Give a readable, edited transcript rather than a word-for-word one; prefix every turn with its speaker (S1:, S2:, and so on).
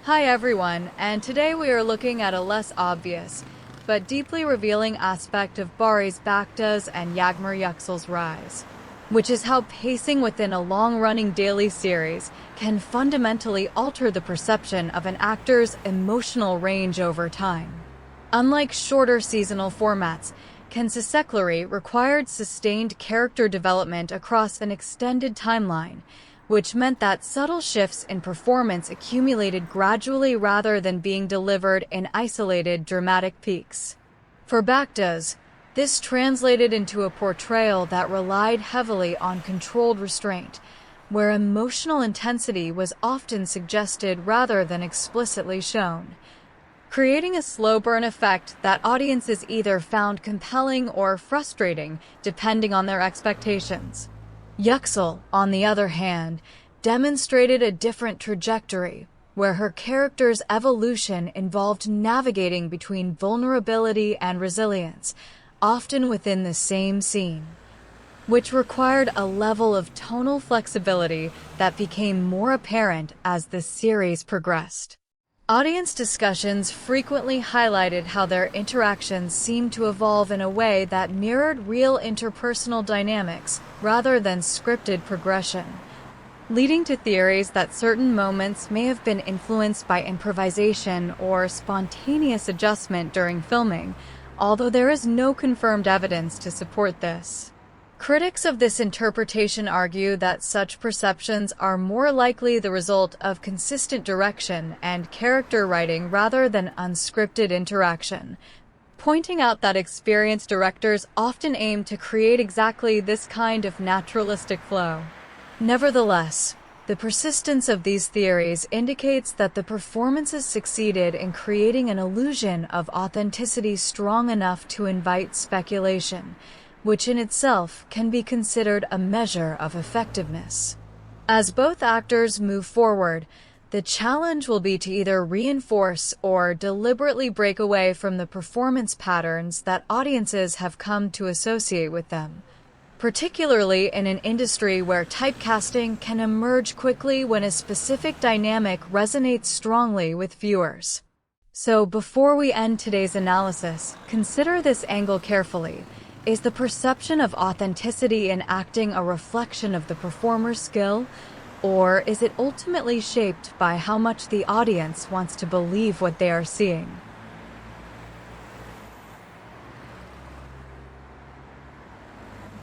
S1: Hi everyone, and today we are looking at a less obvious, but deeply revealing aspect of Bari's Baktas and Yagmur Yuksel's rise, which is how pacing within a long-running daily series can fundamentally alter the perception of an actor's emotional range over time. Unlike shorter seasonal formats, Kensesekleri required sustained character development across an extended timeline, which meant that subtle shifts in performance accumulated gradually rather than being delivered in isolated dramatic peaks. For Baktas, this translated into a portrayal that relied heavily on controlled restraint, where emotional intensity was often suggested rather than explicitly shown, creating a slow burn effect that audiences either found compelling or frustrating depending on their expectations. Yuksel, on the other hand, demonstrated a different trajectory, where her character's evolution involved navigating between vulnerability and resilience, often within the same scene, which required a level of tonal flexibility that became more apparent as the series progressed. Audience discussions frequently highlighted how their interactions seemed to evolve in a way that mirrored real interpersonal dynamics rather than scripted progression, leading to theories that certain moments may have been influenced by improvisation or spontaneous adjustment during filming, although there is no confirmed evidence to support this. Critics of this interpretation argue that such perceptions are more likely the result of consistent direction and character writing rather than unscripted interaction, pointing out that experienced directors often aim to create exactly this kind of naturalistic flow. Nevertheless, the persistence of these theories indicates that the performances succeeded in creating an illusion of authenticity strong enough to invite speculation, which in itself can be considered a measure of effectiveness. As both actors move forward, the challenge will be to either reinforce or deliberately break away from the performance patterns that audiences have come to associate with them, particularly in an industry where typecasting can emerge quickly when a specific dynamic resonates strongly with viewers. So before we end today's analysis, consider this angle carefully. Is the perception of authenticity in acting a reflection of the performer's skill, or is it ultimately shaped by how much the audience wants to believe what they are seeing?